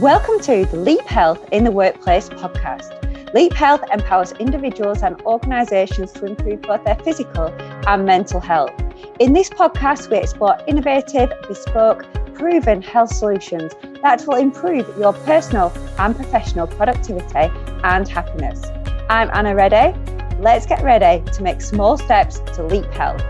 Welcome to the Leap Health in the Workplace podcast. Leap Health empowers individuals and organisations to improve both their physical and mental health. In this podcast, we explore innovative, bespoke, proven health solutions that will improve your personal and professional productivity and happiness. I'm Anna Reddy. Let's get ready to make small steps to Leap Health.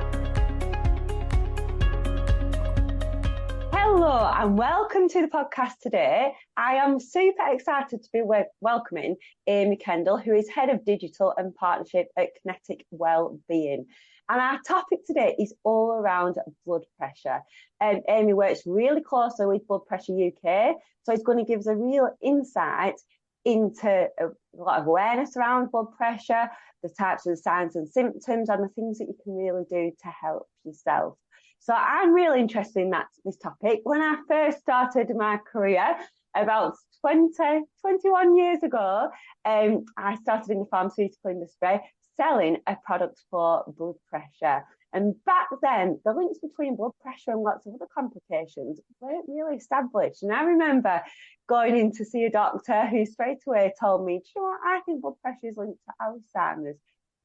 Hello and welcome to the podcast today. I am super excited to be welcoming Amie Kendall, who is Head of Digital and Partnership at Kinetic Wellbeing. And our topic today is all around blood pressure. Amie works really closely with Blood Pressure UK, so it's going to give us a real insight into a lot of awareness around blood pressure, the types of signs and symptoms, and the things that you can really do to help yourself. So I'm really interested in this topic. When I first started my career about 21 years ago, I started in the pharmaceutical industry selling a product for blood pressure. And back then, the links between blood pressure and lots of other complications weren't really established. And I remember going in to see a doctor who straight away told me, do you know what, I think blood pressure is linked to Alzheimer's.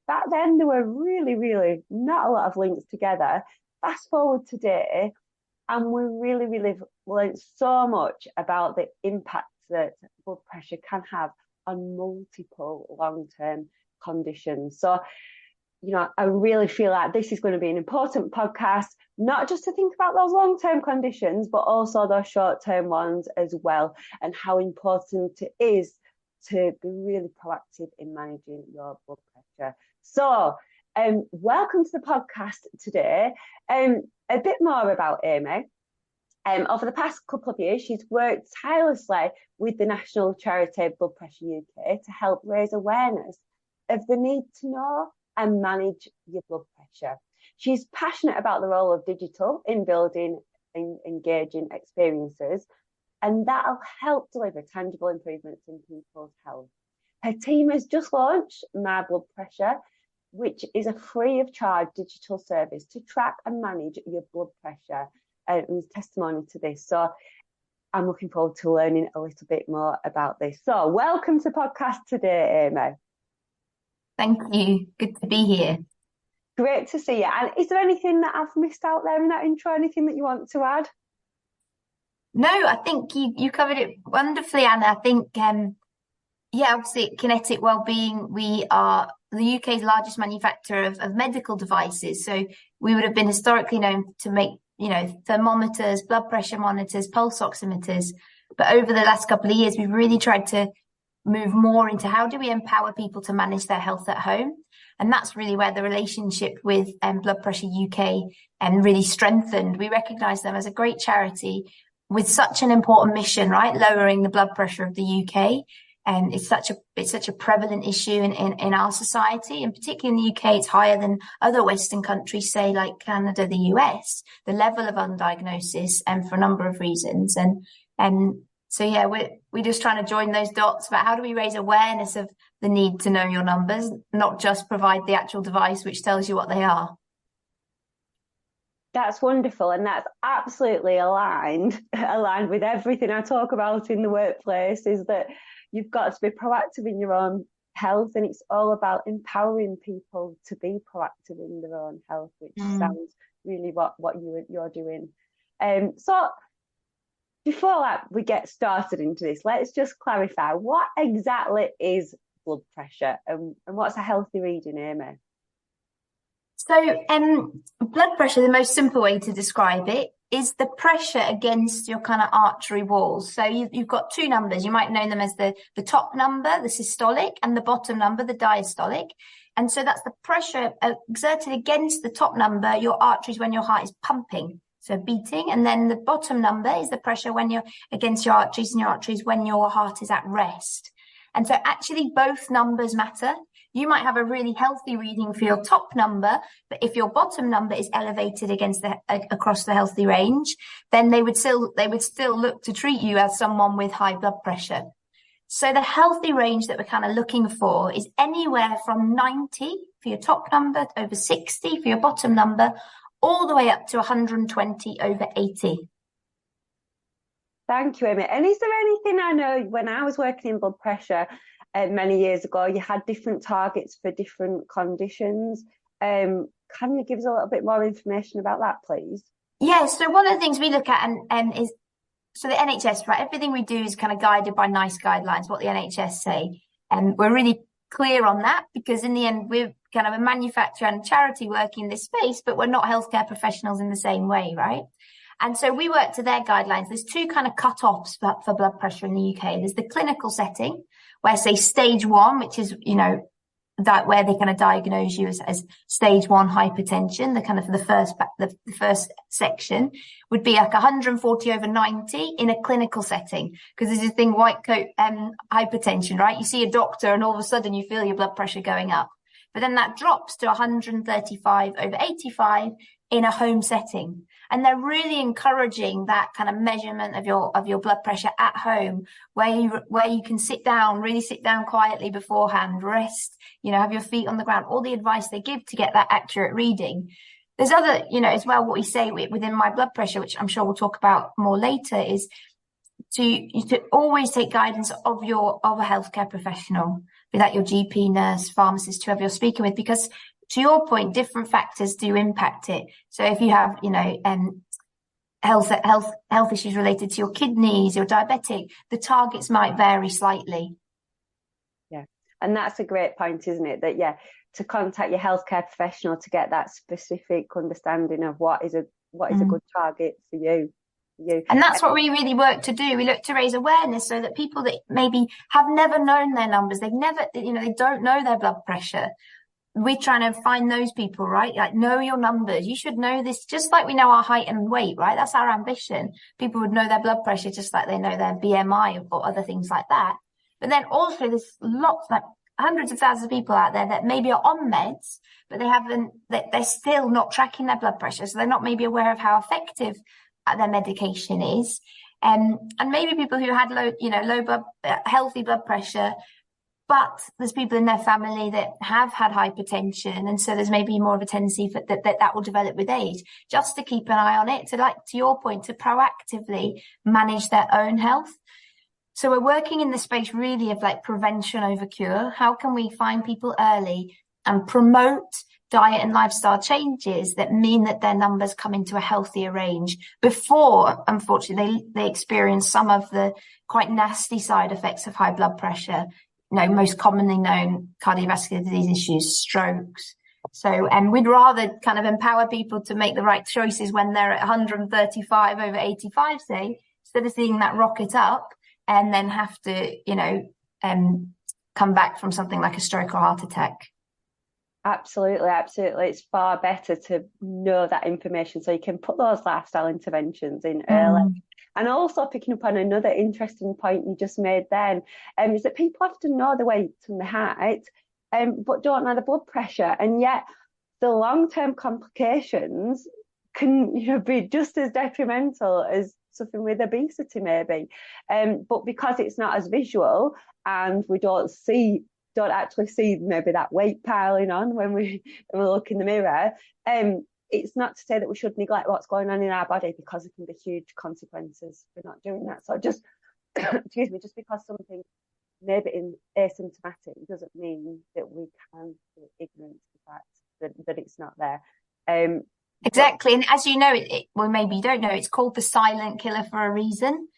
Back then, there were really not a lot of links together. Fast forward today, and we really learned so much about the impact that blood pressure can have on multiple long-term conditions. So, I really feel like this is going to be an important podcast, not just to think about those long-term conditions, but also those short-term ones as well, and how important it is to be really proactive in managing your blood pressure. So, welcome to the podcast today. A bit more about Amie. Over the past couple of years, she's worked tirelessly with the national charity Blood Pressure UK to help raise awareness of the need to know and manage your blood pressure. She's passionate about the role of digital in building engaging experiences, and that'll help deliver tangible improvements in people's health. Her team has just launched My Blood Pressure, which is a free of charge digital service to track and manage your blood pressure. And there's testimony to this. So I'm looking forward to learning a little bit more about this. So welcome to the podcast today, Amie. Thank you. Good to be here. Great to see you. And is there anything that I've missed out there in that intro? Anything that you want to add? No, I think you covered it wonderfully, Anna. I think, obviously at Kinetic Wellbeing, we are the UK's largest manufacturer of medical devices. So we would have been historically known to make, thermometers, blood pressure monitors, pulse oximeters. But over the last couple of years, we've really tried to move more into how do we empower people to manage their health at home. And that's really where the relationship with Blood Pressure UK really strengthened. We recognise them as a great charity with such an important mission, right? Lowering the blood pressure of the UK. And it's such a prevalent issue in our society, and particularly in the UK, it's higher than other Western countries, say like Canada, the US, the level of undiagnosis, and for a number of reasons. And so, yeah, we're just trying to join those dots about how do we raise awareness of the need to know your numbers, not just provide the actual device which tells you what they are. That's wonderful, and that's absolutely aligned with everything I talk about in the workplace, is that you've got to be proactive in your own health, and it's all about empowering people to be proactive in their own health, which sounds really what you're doing. So before we get started into this, let's just clarify, what exactly is blood pressure, and what's a healthy reading, Amie? So blood pressure, the most simple way to describe it, is the pressure against your kind of artery walls. So you've got two numbers. You might know them as the top number, the systolic, and the bottom number, the diastolic. And so that's the pressure exerted against the top number, your arteries, when your heart is pumping, so beating. And then the bottom number is the pressure when you're against your arteries and your arteries when your heart is at rest. And so actually both numbers matter. You might have a really healthy reading for your top number, but if your bottom number is elevated across the healthy range, then they would still look to treat you as someone with high blood pressure. So the healthy range that we're kind of looking for is anywhere from 90 for your top number, over 60 for your bottom number, all the way up to 120 over 80. Thank you, Amie. And is there anything, I know when I was working in blood pressure many years ago, you had different targets for different conditions. Can you give us a little bit more information about that, please? Yeah, so one of the things we look at and is so the NHS, right? Everything we do is kind of guided by NICE guidelines, what the NHS say. And we're really clear on that because in the end, we're kind of a manufacturer and charity working in this space, but we're not healthcare professionals in the same way, right? And so we work to their guidelines. There's two kind of cut-offs for blood pressure in the UK. There's the clinical setting, where say stage 1, which is, that where they kind of diagnose you as stage 1 hypertension, the kind of the first section would be like 140/90 in a clinical setting. Because there's this thing, white coat hypertension, right? You see a doctor and all of a sudden you feel your blood pressure going up. But then that drops to 135/85 in a home setting. And they're really encouraging that kind of measurement of your blood pressure at home, where you can really sit down quietly beforehand, rest, have your feet on the ground, all the advice they give to get that accurate reading. There's other, as well, what we say within my blood pressure, which I'm sure we'll talk about more later, is to always take guidance of a healthcare professional, be that your GP, nurse, pharmacist, whoever you're speaking with, because to your point, different factors do impact it. So if you have, health issues related to your kidneys, you're diabetic, the targets might vary slightly. Yeah, and that's a great point, isn't it? That to contact your healthcare professional to get that specific understanding of what is a good target for you. And that's what we really work to do. We look to raise awareness so that people that maybe have never known their numbers, they don't know their blood pressure. We're trying to find those people, right? Like, know your numbers. You should know this, just like we know our height and weight, right? That's our ambition. People would know their blood pressure just like they know their BMI or other things like that. But then also there's lots, like hundreds of thousands of people out there that maybe are on meds, but they're still not tracking their blood pressure. So they're not maybe aware of how effective their medication is. And maybe people who had healthy blood pressure, but there's people in their family that have had hypertension, and so there's maybe more of a tendency for that will develop with age. Just to keep an eye on it, to your point, to proactively manage their own health. So we're working in the space really of like prevention over cure. How can we find people early and promote diet and lifestyle changes that mean that their numbers come into a healthier range before, unfortunately, they experience some of the quite nasty side effects of high blood pressure. Most commonly known cardiovascular disease issues, strokes. So, and we'd rather kind of empower people to make the right choices when they're at 135/85, say, instead of seeing that rocket up and then have to, come back from something like a stroke or heart attack. Absolutely. It's far better to know that information so you can put those lifestyle interventions in early. And also picking up on another interesting point you just made then, is that people often know the weight and the height, but don't know the blood pressure. And yet the long-term complications can be just as detrimental as something with obesity maybe. But because it's not as visual and we don't actually see maybe that weight piling on when we look in the mirror, it's not to say that we should neglect what's going on in our body, because there can be huge consequences for not doing that. So just, excuse me, just because something maybe asymptomatic doesn't mean that we can be ignorant to the fact that it's not there. Exactly. And as you know, well, maybe you don't know, it's called the silent killer for a reason.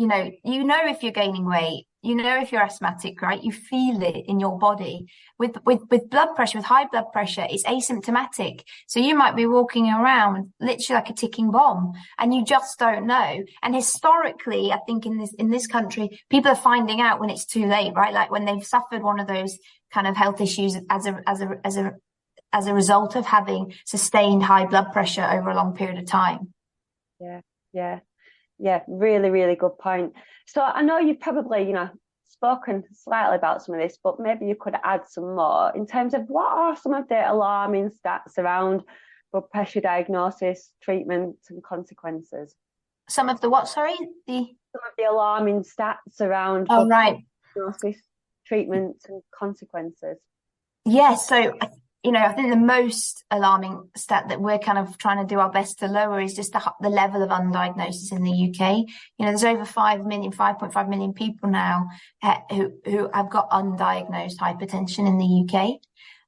If you're gaining weight, if you're asthmatic, right? You feel it in your body. With blood pressure, with high blood pressure, it's asymptomatic. So you might be walking around literally like a ticking bomb and you just don't know. And historically, I think in this country, people are finding out when it's too late, right? Like when they've suffered one of those kind of health issues as a result of having sustained high blood pressure over a long period of time. Yeah, really, really good point. So I know you've probably, spoken slightly about some of this, but maybe you could add some more in terms of what are some of the alarming stats around blood pressure diagnosis, treatment and consequences? Some of the what, sorry? Some of the alarming stats around diagnosis, treatment and consequences. Yeah, so I think the most alarming stat that we're kind of trying to do our best to lower is just the level of undiagnosis in the UK. There's over 5.5 million people now who have got undiagnosed hypertension in the UK.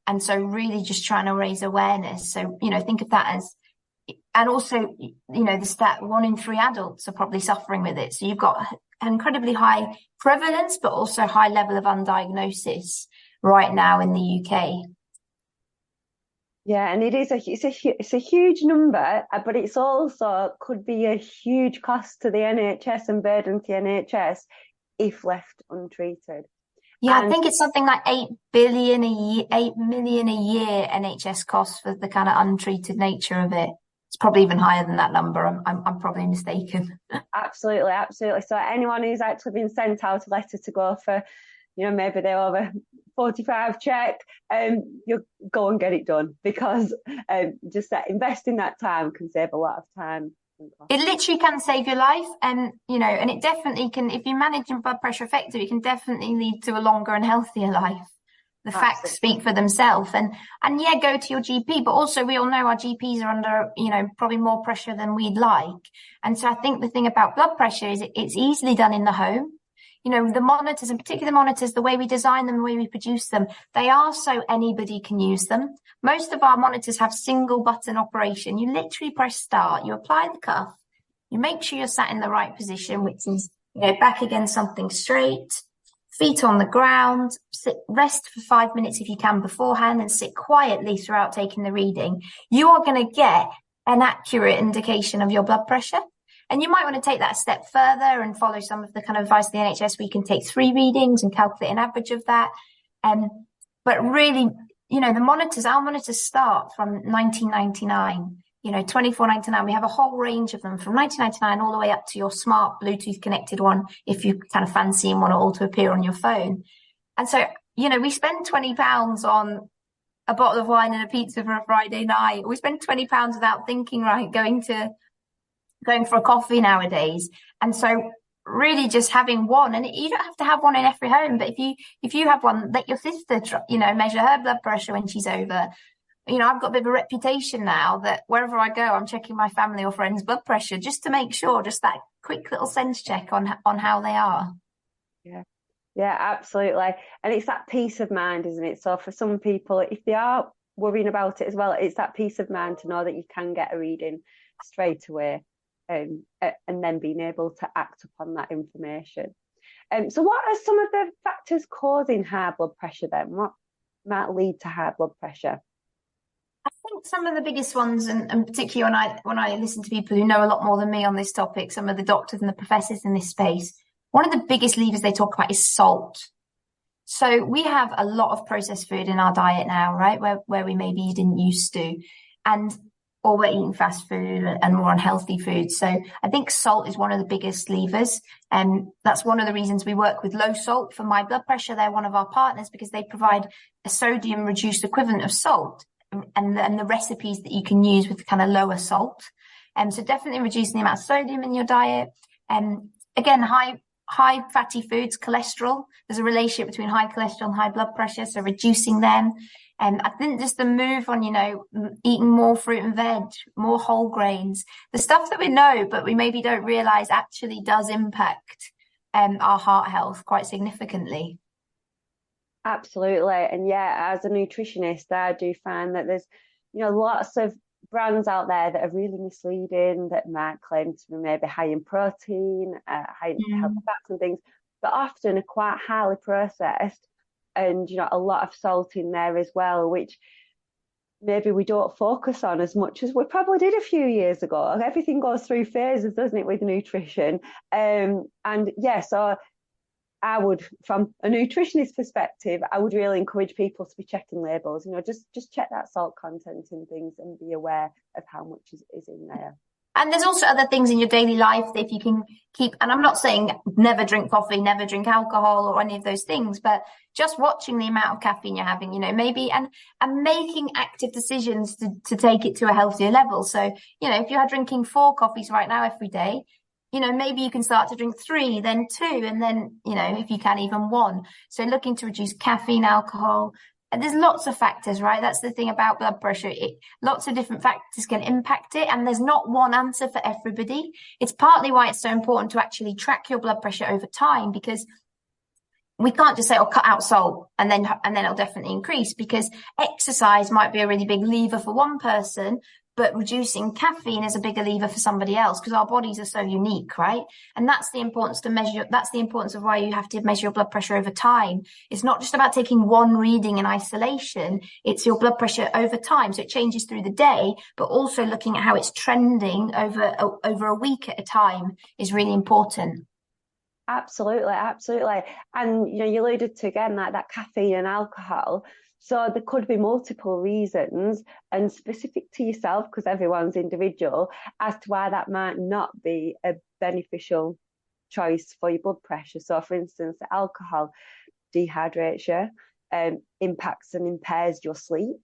And so really just trying to raise awareness. So, think of that as, and also, the stat 1 in 3 adults are probably suffering with it. So you've got an incredibly high prevalence, but also high level of undiagnosis right now in the UK. Yeah, and it's a huge number, but it's also could be a huge cost to the NHS and burden to the NHS if left untreated. Yeah, I think it's something like 8 million a year NHS costs for the kind of untreated nature of it. It's probably even higher than that number. I'm probably mistaken. Absolutely. So anyone who's actually been sent out a letter to go for, maybe they're over 45 check, you go and get it done, because just investing that time can save a lot of time. It literally can save your life, and and it definitely can, if you manage your blood pressure effectively, it can definitely lead to a longer and healthier life. The facts speak for themselves, and yeah, go to your GP, but also we all know our GPs are under, probably more pressure than we'd like. And so I think the thing about blood pressure is it's easily done in the home. The monitors, in particular the monitors, the way we design them, the way we produce them, they are so anybody can use them. Most of our monitors have single button operation. You literally press start, you apply the cuff, you make sure you're sat in the right position, which is, back against something straight, feet on the ground, rest for 5 minutes if you can beforehand, and sit quietly throughout taking the reading. You are going to get an accurate indication of your blood pressure. And you might want to take that a step further and follow some of the kind of advice of the NHS where you can take 3 readings and calculate an average of that. But really, our monitors start from 1999, $24.99. We have a whole range of them from 1999 all the way up to your smart Bluetooth connected one, if you kind of fancy and want it all to appear on your phone. And so, we spend £20 on a bottle of wine and a pizza for a Friday night. We spend £20 without thinking, right, going for a coffee nowadays. And so really just having one, and you don't have to have one in every home, but if you have one, let your sister measure her blood pressure when she's over. I've got a bit of a reputation now that wherever I go, I'm checking my family or friends' blood pressure just to make sure, just that quick little sense check on how they are. Yeah, absolutely. And it's that peace of mind, isn't it? So for some people, if they are worrying about it as well, it's that peace of mind to know that you can get a reading straight away. And then being able to act upon that information. So what are some of the factors causing high blood pressure then? What might lead to high blood pressure? I think some of the biggest ones, and particularly when I listen to people who know a lot more than me on this topic, some of the doctors and the professors in this space, one of the biggest levers they talk about is salt. So we have a lot of processed food in our diet now, right? Where we maybe didn't used to. Or we're eating fast food and more unhealthy food. So I think salt is one of the biggest levers. And that's one of the reasons we work with low salt for my blood pressure. They're one of our partners because they provide a sodium reduced equivalent of salt and the recipes that you can use with kind of lower salt. So definitely reducing the amount of sodium in your diet. Again, high fatty foods, cholesterol. There's a relationship between high cholesterol and high blood pressure. So reducing them. I think just the move on, eating more fruit and veg, more whole grains, the stuff that we know, but we maybe don't realize actually does impact our heart health quite significantly. Absolutely. And yeah, as a nutritionist, I do find that there's, lots of brands out there that are really misleading, that might claim to be maybe high in protein, high in healthy fats and things, but often are quite highly processed. And a lot of salt in there as well, which maybe we don't focus on as much as we probably did a few years ago. Everything goes through phases, doesn't it, with nutrition? And yeah, so I would, from a nutritionist perspective, I would really encourage people to be checking labels. Just check that salt content and things, and be aware of how much is in there. And there's also other things in your daily life that if you can keep, and I'm not saying never drink coffee, never drink alcohol or any of those things, but just watching the amount of caffeine you're having, maybe, and making active decisions to take it to a healthier level. So, if you're drinking 4 coffees right now every day, maybe you can start to drink 3, then 2, and then, if you can, even 1. So looking to reduce caffeine, alcohol, And there's lots of factors, right? That's the thing about blood pressure. Lots of different factors can impact it, and there's not one answer for everybody. It's partly why it's so important to actually track your blood pressure over time, because we can't just say, oh, cut out salt and then it'll definitely increase, because exercise might be a really big lever for one person, but reducing caffeine is a bigger lever for somebody else, because our bodies are so unique, right? And that's the importance to measure. That's the importance of why you have to measure your blood pressure over time. It's not just about taking one reading in isolation. It's your blood pressure over time. So it changes through the day, but also looking at how it's trending over a week at a time is really important. Absolutely, absolutely. And you alluded to again like that caffeine and alcohol. So there could be multiple reasons, and specific to yourself, because everyone's individual, as to why that might not be a beneficial choice for your blood pressure. So for instance, alcohol dehydrates you, impacts and impairs your sleep,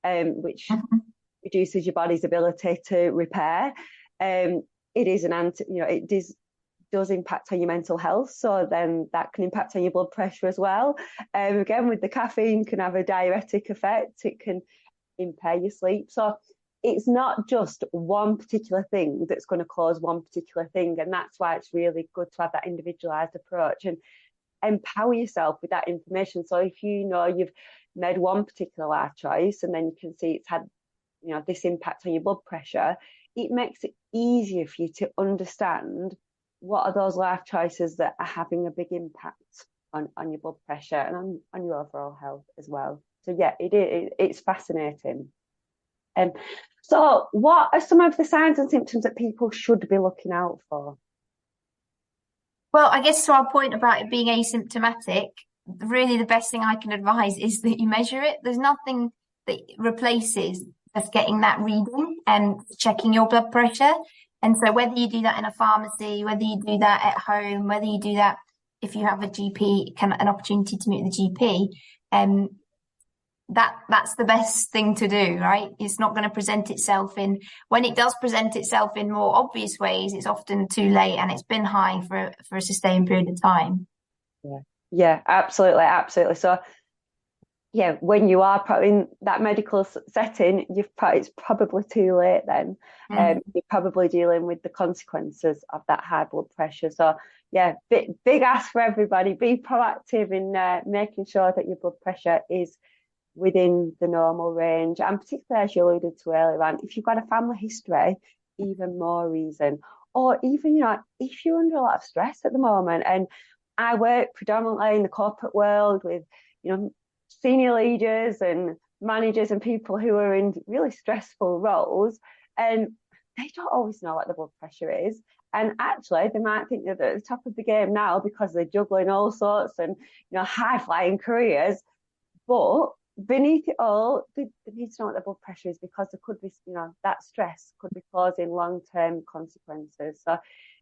which reduces your body's ability to repair. It is it does impact on your mental health, so then that can impact on your blood pressure as well. Again, with the caffeine, can have a diuretic effect. It can impair your sleep. So it's not just one particular thing that's going to cause one particular thing, and that's why it's really good to have that individualized approach and empower yourself with that information. So if you've made one particular life choice and then you can see it's had this impact on your blood pressure, it makes it easier for you to understand what are those life choices that are having a big impact on your blood pressure and on your overall health as well. So yeah, it's fascinating. So what are some of the signs and symptoms that people should be looking out for? Well, I guess to our point about it being asymptomatic, really the best thing I can advise is that you measure it. There's nothing that replaces just getting that reading and checking your blood pressure. And so whether you do that in a pharmacy, whether you do that at home, whether you do that if you have a GP, an opportunity to meet the GP, that's the best thing to do, right? It's not going to present itself when it does present itself in more obvious ways, it's often too late and it's been high for a sustained period of time. Yeah, absolutely. So yeah, when you are in that medical setting, it's probably too late then. You're probably dealing with the consequences of that high blood pressure. So yeah, big ask for everybody, be proactive in making sure that your blood pressure is within the normal range. And particularly, as you alluded to earlier on, if you've got a family history, even more reason. Or even, if you're under a lot of stress at the moment, and I work predominantly in the corporate world with, senior leaders and managers and people who are in really stressful roles, and they don't always know what the blood pressure is. And actually, they might think that they're at the top of the game now because they're juggling all sorts and high-flying careers. But beneath it all, they need to know what the blood pressure is, because there could be, that stress could be causing long-term consequences. So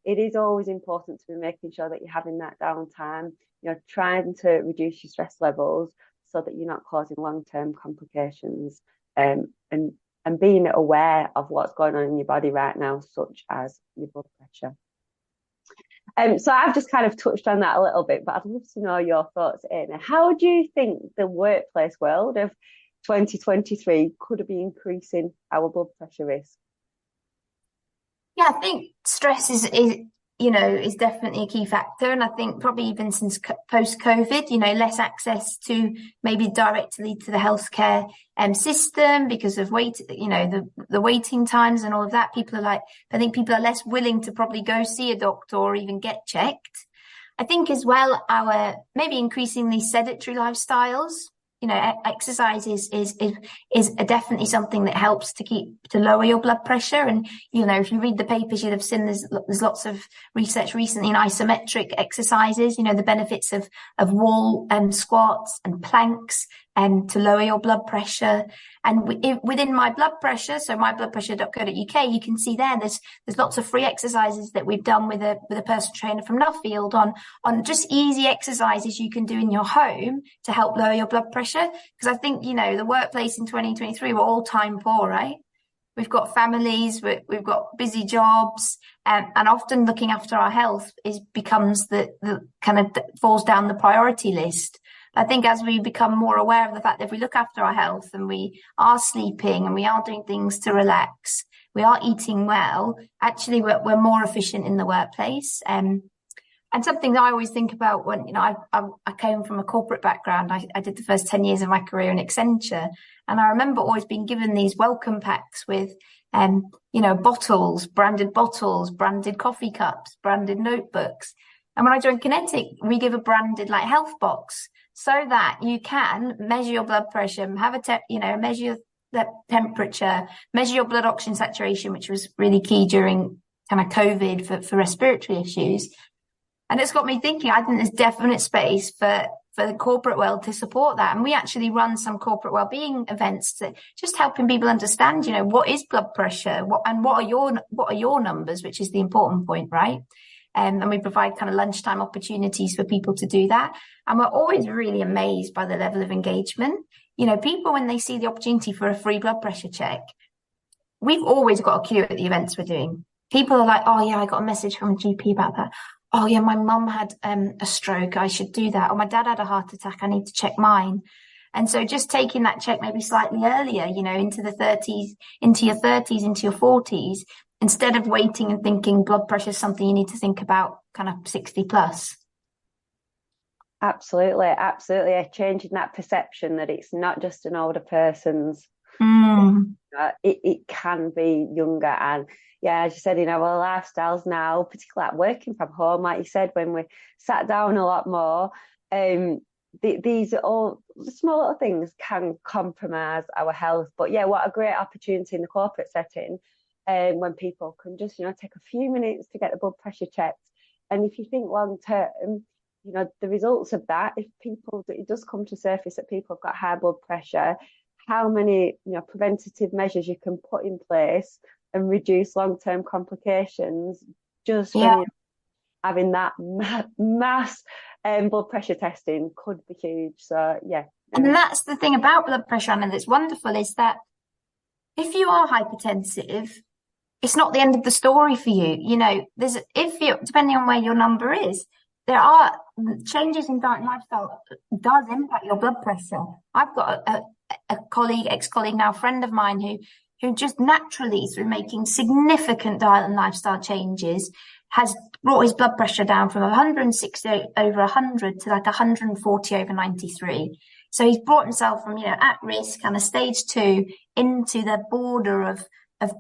it is always important to be making sure that you're having that downtime, trying to reduce your stress levels so that you're not causing long-term complications, and being aware of what's going on in your body right now, such as your blood pressure. So I've just kind of touched on that a little bit, but I'd love to know your thoughts, Amie. How do you think the workplace world of 2023 could be increasing our blood pressure risk? Yeah, I think stress is definitely a key factor. And I think probably even since post-COVID, less access to maybe directly to the healthcare system because of the waiting times and all of that. I think people are less willing to probably go see a doctor or even get checked. I think as well, our maybe increasingly sedentary lifestyles. Exercise is definitely something that helps to lower your blood pressure. And, if you read the papers, you'll have seen there's lots of research recently in isometric exercises, the benefits of wall and squats and planks and to lower your blood pressure. And within My Blood Pressure, so mybloodpressure.co.uk, you can see there's lots of free exercises that we've done with a personal trainer from Nuffield on just easy exercises you can do in your home to help lower your blood pressure. Because I think, the workplace in 2023, we're all time poor, right? We've got families, we've got busy jobs, and often looking after our health becomes the kind of falls down the priority list. I think as we become more aware of the fact that if we look after our health and we are sleeping and we are doing things to relax, we are eating well, actually we're more efficient in the workplace. And something that I always think about when, I came from a corporate background. I did the first 10 years of my career in Accenture. And I remember always being given these welcome packs with, bottles, branded coffee cups, branded notebooks. And when I joined Kinetic, we give a branded health box so that you can measure your blood pressure, measure the temperature, measure your blood oxygen saturation, which was really key during kind of COVID for respiratory issues. And it's got me thinking, I think there's definite space for the corporate world to support that. And we actually run some corporate wellbeing events to just helping people understand, what is blood pressure, what are your numbers, which is the important point, right? And we provide kind of lunchtime opportunities for people to do that. And we're always really amazed by the level of engagement. People, when they see the opportunity for a free blood pressure check, we've always got a queue at the events we're doing. People are like, oh yeah, I got a message from a GP about that. Oh yeah, my mum had a stroke, I should do that. Or my dad had a heart attack, I need to check mine. And so just taking that check maybe slightly earlier, into your 30s, into your 40s, instead of waiting and thinking blood pressure is something you need to think about kind of 60 plus. Absolutely. Changing that perception that it's not just an older person's. It can be younger. And yeah, as you said, in our lifestyles now, particularly at working from home, like you said, when we sat down a lot more, these are all small little things can compromise our health. But yeah, what a great opportunity in the corporate setting, when people can just, take a few minutes to get the blood pressure checked. And if you think long term, the results of that, if it does come to surface that people have got high blood pressure, how many preventative measures you can put in place and reduce long-term complications just from having that mass blood pressure testing could be huge. So yeah. And that's the thing about blood pressure, Anna, that's wonderful, is that if you are hypertensive, it's not the end of the story for you. Depending on where your number is, there are changes in diet and lifestyle does impact your blood pressure. I've got a colleague, ex-colleague now, friend of mine who just naturally, through making significant diet and lifestyle changes, has brought his blood pressure down from 160 over 100 to 140 over 93. So he's brought himself from, at risk, kind of stage 2 into the border of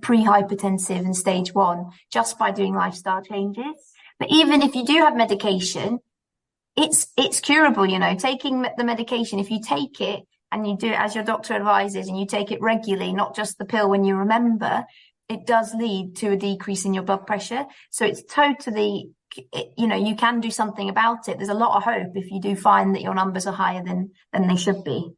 pre-hypertensive and stage 1 just by doing lifestyle changes. But even if you do have medication, it's curable, taking the medication. If you take it and you do it as your doctor advises and you take it regularly, not just the pill when you remember, it does lead to a decrease in your blood pressure. So it's totally, you can do something about it. There's a lot of hope if you do find that your numbers are higher than they should be.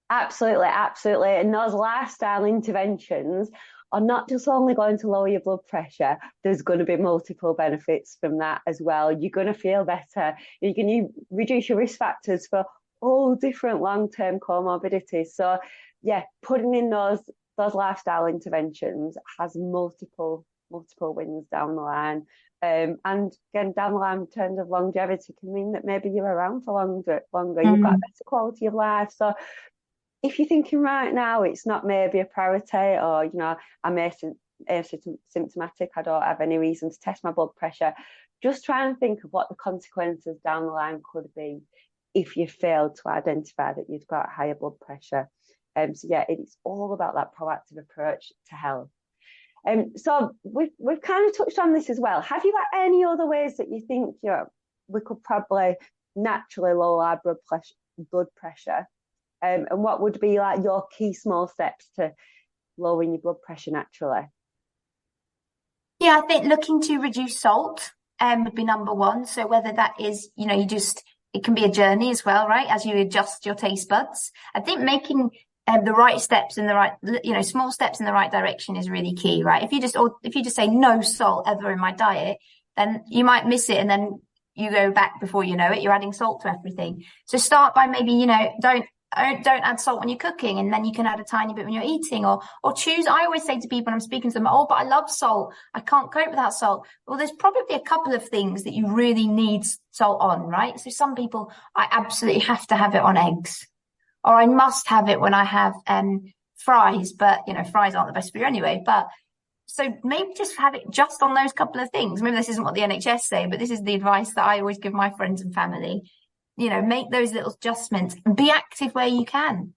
Absolutely. And those lifestyle interventions are not just only going to lower your blood pressure, there's going to be multiple benefits from that as well. You're going to feel better. You can reduce your risk factors for all different long-term comorbidities. So yeah, putting in those lifestyle interventions has multiple wins down the line. And again, down the line in terms of longevity can mean that maybe you're around for longer. You've got a better quality of life. So if you're thinking right now it's not maybe a priority, or I'm asymptomatic, I don't have any reason to test my blood pressure, just try and think of what the consequences down the line could be if you fail to identify that you've got higher blood pressure. So yeah, it's all about that proactive approach to health. So we've kind of touched on this as well. Have you got any other ways that you think we could probably naturally lower our blood pressure? And what would be your key small steps to lowering your blood pressure naturally? Yeah, I think looking to reduce salt would be number one. So whether that is, it can be a journey as well, right? As you adjust your taste buds. I think making the right steps in the right, small steps in the right direction is really key, right? If you just say no salt ever in my diet, then you might miss it, and then you go back before you know it. You're adding salt to everything. So start by maybe, don't add salt when you're cooking, and then you can add a tiny bit when you're eating, or choose. I always say to people when I'm speaking to them, oh, but I love salt, I can't cope without salt. Well, there's probably a couple of things that you really need salt on, right? So some people, I absolutely have to have it on eggs, or I must have it when I have fries, but fries aren't the best for you anyway. But so maybe just have it just on those couple of things. Maybe this isn't what the NHS say, but this is the advice that I always give my friends and family. Make those little adjustments and be active where you can.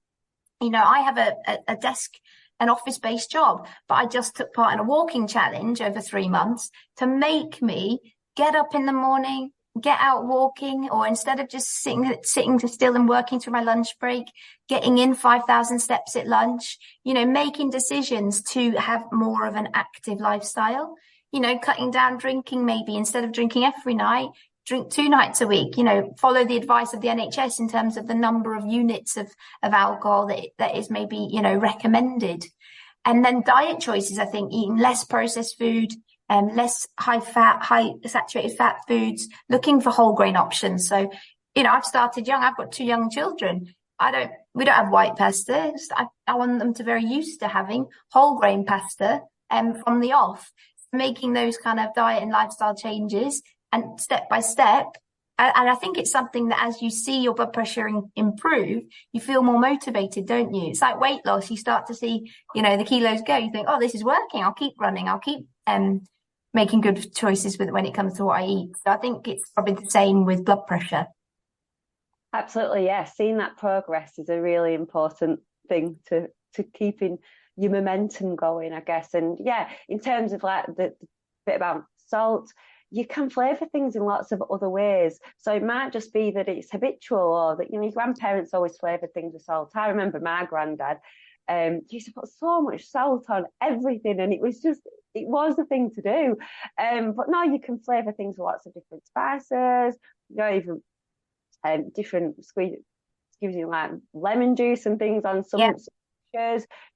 I have a desk, an office-based job, but I just took part in a walking challenge over 3 months to make me get up in the morning, get out walking, or instead of just sitting still and working through my lunch break, getting in 5,000 steps at lunch, making decisions to have more of an active lifestyle, cutting down drinking, maybe instead of drinking every night, drink 2 nights a week, follow the advice of the NHS in terms of the number of units of alcohol that is maybe, recommended. And then diet choices, I think, eating less processed food and less high saturated fat foods, looking for whole grain options. So, I've started young. I've got 2 young children. We don't have white pasta. I want them to very used to having whole grain pasta from the off, making those kind of diet and lifestyle changes. And step by step, and I think it's something that as you see your blood pressure improve, you feel more motivated, don't you? It's like weight loss. You start to see, the kilos go. You think, oh, this is working. I'll keep running. I'll keep making good choices when it comes to what I eat. So I think it's probably the same with blood pressure. Absolutely, yeah. Seeing that progress is a really important thing to keeping your momentum going, I guess. And yeah, in terms of like the bit about salt, you can flavour things in lots of other ways. So it might just be that it's habitual, or that, your grandparents always flavoured things with salt. I remember my granddad used to put so much salt on everything, and it was the thing to do. But now you can flavour things with lots of different spices, even different excuse me, like lemon juice and things on some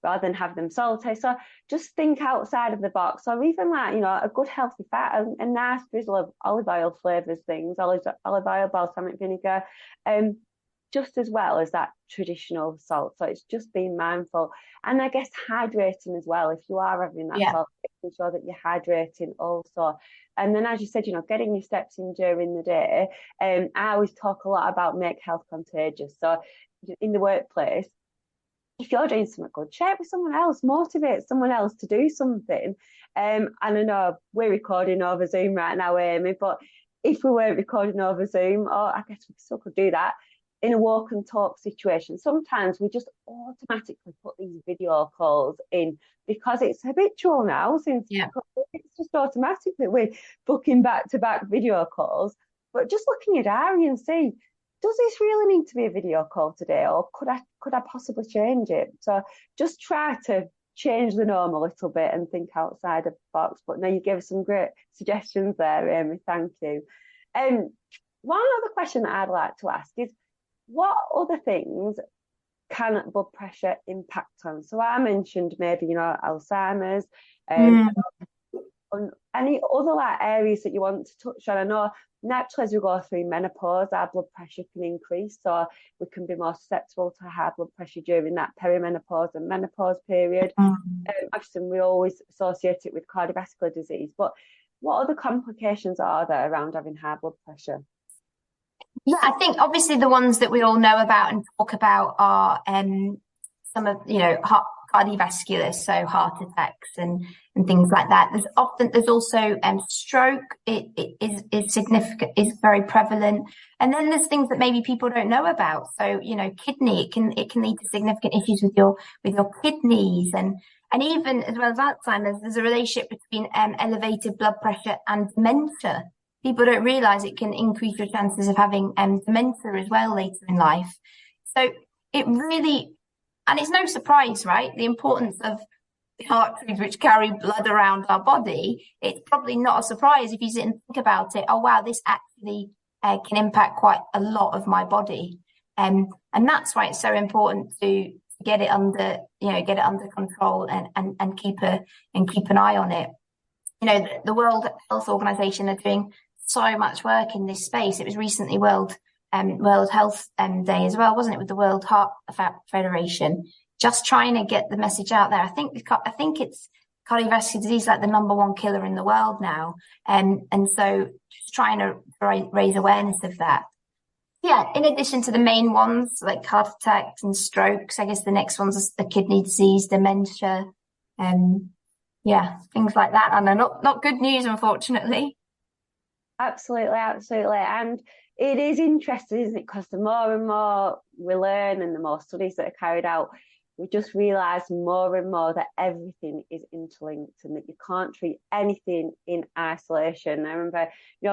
rather than have them salty. So just think outside of the box, or even like, a good healthy fat, a nice drizzle of olive oil flavours things, olive oil, balsamic vinegar, just as well as that traditional salt. So it's just being mindful, and I guess hydrating as well. If you are having that salt, making sure that you're hydrating also. And then, as you said, getting your steps in during the day. I always talk a lot about make health contagious. So in the workplace, if you're doing something good, share it with someone else, motivate someone else to do something. And I know we're recording over Zoom right now, Amie, but if we weren't recording over Zoom, or I guess we still could do that, in a walk and talk situation, sometimes we just automatically put these video calls in because it's habitual now. Since it's just automatically we're booking back-to-back video calls. But just looking at diary and see, does this really need to be a video call today, or could I possibly change it? So just try to change the norm a little bit and think outside of the box. But no, you gave us some great suggestions there, Amie. Thank you. One other question that I'd like to ask is, what other things can blood pressure impact on? So I mentioned maybe, Alzheimer's, any other like areas that you want to touch on? I know naturally as we go through menopause, our blood pressure can increase, so we can be more susceptible to high blood pressure during that perimenopause and menopause period. Obviously, we always associate it with cardiovascular disease, but what other complications are there around having high blood pressure? Yeah, I think obviously the ones that we all know about and talk about are some of, cardiovascular, so heart attacks and things like that. There's also stroke. It is significant, is very prevalent. And then there's things that maybe people don't know about. So, kidney, it can lead to significant issues with your kidneys, and even as well as Alzheimer's, there's a relationship between elevated blood pressure and dementia. People don't realize it can increase your chances of having dementia as well later in life. So it really, and it's no surprise, right? The importance of the arteries which carry blood around our body. It's probably not a surprise if you sit and think about it. Oh, wow, this actually can impact quite a lot of my body. And that's why it's so important to get it under control and keep an eye on it. The World Health Organization are doing so much work in this space. It was recently World Health Day as well, wasn't it, with the World Heart Federation, just trying to get the message out there. I think it's cardiovascular disease is like the number one killer in the world now. And so just trying to raise awareness of that. Yeah, in addition to the main ones like heart attacks and strokes, I guess the next ones are the kidney disease, dementia, yeah, things like that. I know, not good news, unfortunately. Absolutely, absolutely. And it is interesting, isn't it? Because the more and more we learn and the more studies that are carried out, we just realise more and more that everything is interlinked and that you can't treat anything in isolation. I remember,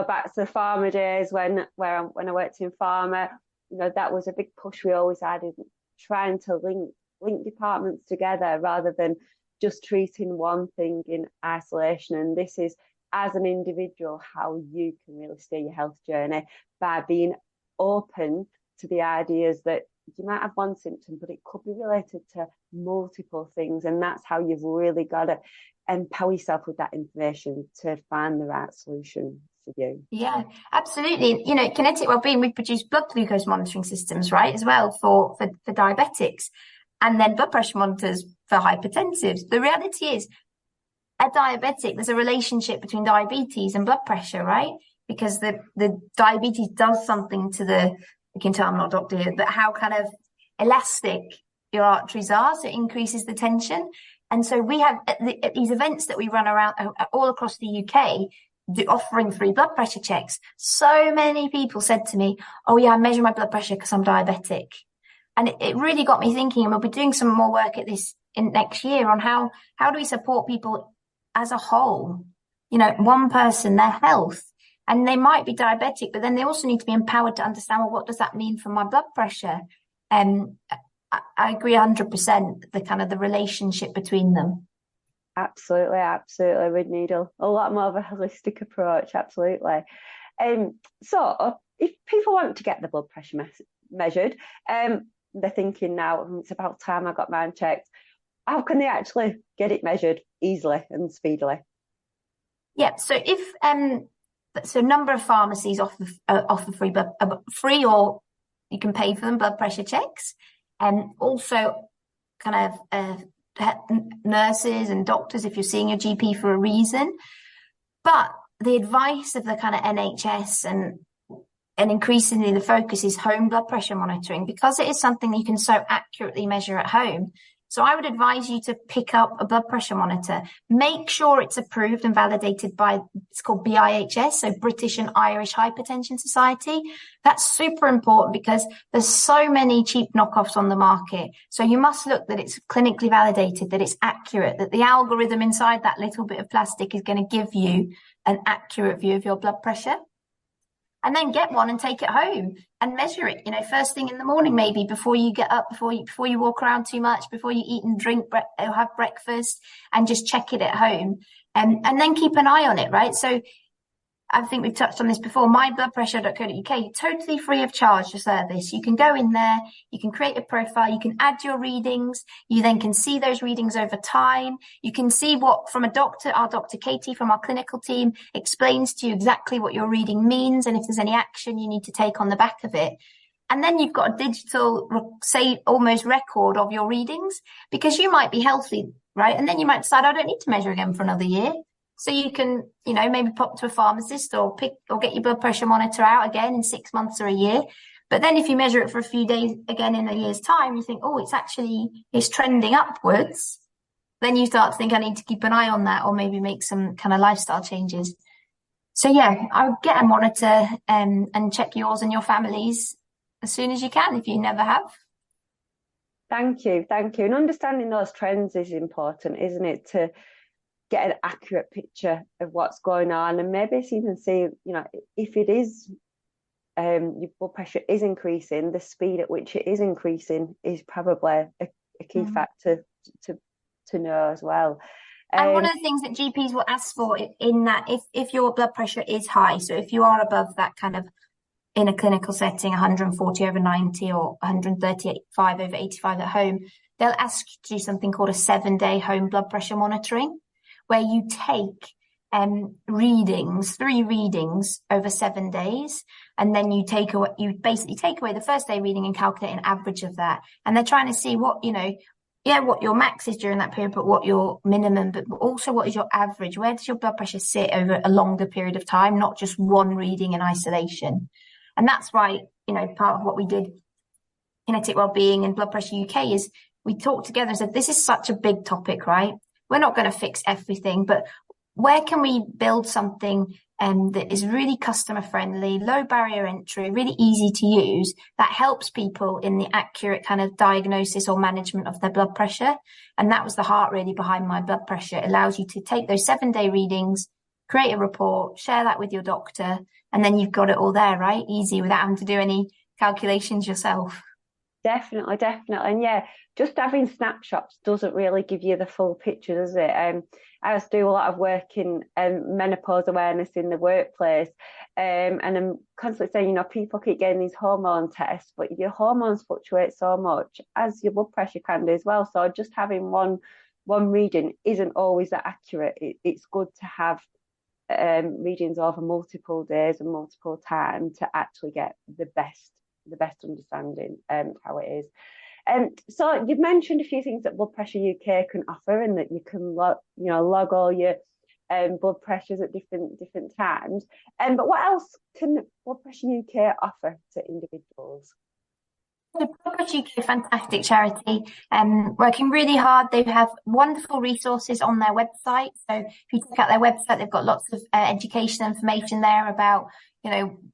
back to the pharma days when I worked in pharma, that was a big push we always had, in trying to link departments together rather than just treating one thing in isolation. And this is, as an individual, how you can really steer your health journey by being open to the ideas that you might have one symptom, but it could be related to multiple things. And that's how you've really got to empower yourself with that information to find the right solution for you. Yeah, absolutely. Kinetic Wellbeing, we produce blood glucose monitoring systems, right, as well for diabetics, and then blood pressure monitors for hypertensives. The reality is, a diabetic, there's a relationship between diabetes and blood pressure, right? Because the diabetes does something to you can tell I'm not a doctor here, but how kind of elastic your arteries are, so it increases the tension. And so we have at these events that we run around all across the UK, offering free blood pressure checks. So many people said to me, oh yeah, I measure my blood pressure because I'm diabetic. And it really got me thinking, and we'll be doing some more work at this in next year on how do we support people as a whole, one person, their health. And they might be diabetic, but then they also need to be empowered to understand, well, what does that mean for my blood pressure? And I agree 100%, the kind of the relationship between them. Absolutely. We'd need a lot more of a holistic approach. Absolutely. So if people want to get the blood pressure measured, they're thinking now, it's about time I got mine checked. How can they actually get it measured easily and speedily? Yeah, so if a number of pharmacies offer free or you can pay for them blood pressure checks, and also kind of nurses and doctors if you're seeing your GP for a reason. But the advice of the kind of NHS and increasingly the focus is home blood pressure monitoring, because it is something you can so accurately measure at home. So I would advise you to pick up a blood pressure monitor. Make sure it's approved and validated by, it's called BIHS, so British and Irish Hypertension Society. That's super important because there's so many cheap knockoffs on the market. So you must look that it's clinically validated, that it's accurate, that the algorithm inside that little bit of plastic is going to give you an accurate view of your blood pressure. And then get one and take it home and measure it, first thing in the morning, maybe before you get up, before you walk around too much, before you eat and drink or have breakfast, and just check it at home. And then keep an eye on it, right? So I think we've touched on this before, mybloodpressure.co.uk, totally free of charge for service. You can go in there, you can create a profile, you can add your readings, you then can see those readings over time. You can see what from a doctor, our Dr. Katie from our clinical team explains to you exactly what your reading means and if there's any action you need to take on the back of it. And then you've got a digital, say, almost record of your readings, because you might be healthy, right? And then you might decide, I don't need to measure again for another year. So you can, maybe pop to a pharmacist or get your blood pressure monitor out again in 6 months or a year. But then if you measure it for a few days again in a year's time, you think, oh, it's trending upwards. Then you start to think, I need to keep an eye on that, or maybe make some kind of lifestyle changes. So yeah, I would get a monitor and check yours and your family's as soon as you can, if you never have. Thank you. And understanding those trends is important, isn't it? To get an accurate picture of what's going on, and maybe even see, if it is your blood pressure is increasing, the speed at which it is increasing is probably a key factor to know as well. And one of the things that GPs will ask for in that, if your blood pressure is high, so if you are above that kind of, in a clinical setting, 140 over 90 or 135 over 85 at home, they'll ask you to do something called a 7-day home blood pressure monitoring, where you take 3 readings over 7 days, and then you basically take away the first day reading and calculate an average of that. And they're trying to see what what your max is during that period, but what your minimum, but also what is your average? Where does your blood pressure sit over a longer period of time, not just one reading in isolation? And that's why, part of what we did, Kinetic Wellbeing and Blood Pressure UK, is we talked together and said, this is such a big topic, right? We're not going to fix everything, but where can we build something that is really customer friendly, low barrier entry, really easy to use, that helps people in the accurate kind of diagnosis or management of their blood pressure? And that was the heart really behind My Blood Pressure. It allows you to take those 7-day readings, create a report, share that with your doctor, and then you've got it all there, right? Easy, without having to do any calculations yourself. Definitely. And yeah, just having snapshots doesn't really give you the full picture, does it? I also do a lot of work in menopause awareness in the workplace, and I'm constantly saying, people keep getting these hormone tests, but your hormones fluctuate so much, as your blood pressure can do as well. So just having one reading isn't always that accurate. It's good to have readings over multiple days and multiple times to actually get the best understanding how it is. So you've mentioned a few things that Blood Pressure UK can offer, and that you can log all your blood pressures at different times. But what else can Blood Pressure UK offer to individuals? The Blood Pressure UK, fantastic charity, working really hard. They have wonderful resources on their website. So if you check out their website, they've got lots of education information there about,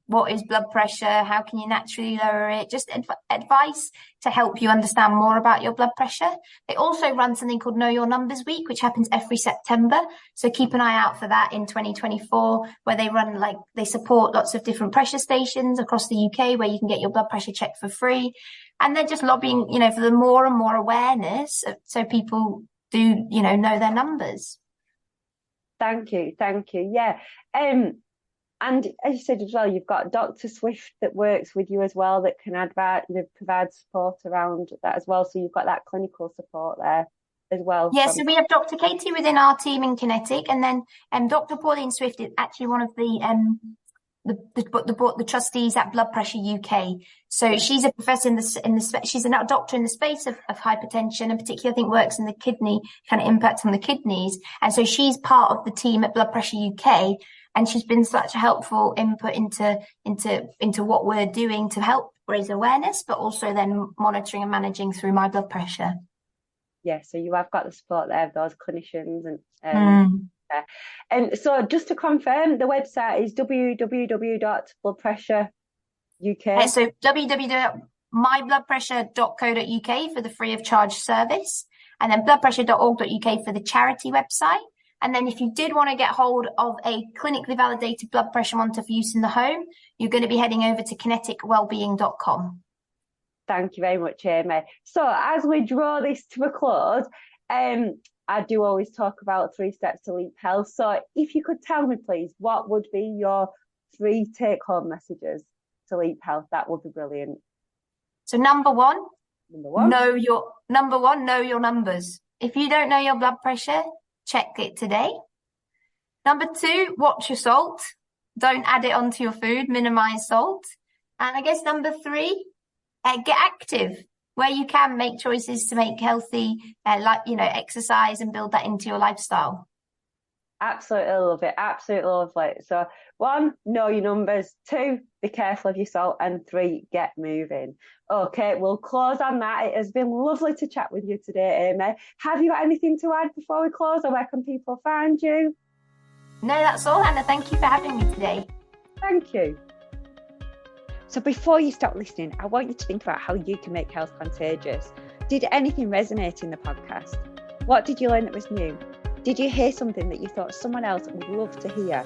what is blood pressure, how can you naturally lower it, just advice to help you understand more about your blood pressure. They also run something called Know Your Numbers Week, which happens every September. So keep an eye out for that in 2024, where they support lots of different pressure stations across the UK where you can get your blood pressure checked for free. And they're just lobbying, for the more and more awareness so people do, know their numbers. Thank you. Yeah. And as you said as well, you've got Dr. Swift that works with you as well, that can provide support around that as well. So you've got that clinical support there as well. Yeah, so we have Dr. Katie within our team in Kinetic, and then Dr. Pauline Swift is actually one of the trustees at Blood Pressure UK. So she's a professor she's a doctor in the space of hypertension, and particularly I think works in the kidney, kind of impact on the kidneys. And so she's part of the team at Blood Pressure UK. And she's been such a helpful input into what we're doing to help raise awareness, but also then monitoring and managing through My Blood Pressure. Yeah, so you have got the support there of those clinicians. And so just to confirm, the website is www.bloodpressureuk. So www.mybloodpressure.co.uk for the free of charge service, and then bloodpressure.org.uk for the charity website. And then if you did want to get hold of a clinically validated blood pressure monitor for use in the home, you're going to be heading over to kineticwellbeing.com. Thank you very much, Amie. So as we draw this to a close, I do always talk about 3 steps to leap health. So if you could tell me, please, what would be your 3 take-home messages to leap health? That would be brilliant. So number one, know your numbers. If you don't know your blood pressure, check it today. Number 2, watch your salt. Don't add it onto your food. Minimize salt. And I guess number 3, get active. Where you can, make choices to make healthy, exercise and build that into your lifestyle. Absolutely love it. Absolutely love it. So 1, know your numbers. 2, be careful of your salt. And 3, get moving. Okay, we'll close on that. It has been lovely to chat with you today, Amie. Have you got anything to add before we close, or where can people find you? No, that's all, Hannah. Thank you for having me today. Thank you. So before you stop listening, I want you to think about how you can make health contagious. Did anything resonate in the podcast? What did you learn that was new? Did you hear something that you thought someone else would love to hear?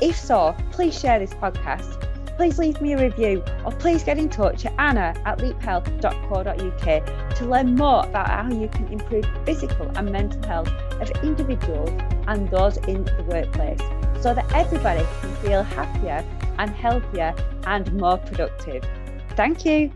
If so, please share this podcast. Please leave me a review, or please get in touch at anna@leaphealth.co.uk to learn more about how you can improve physical and mental health of individuals and those in the workplace, so that everybody can feel happier and healthier and more productive. Thank you.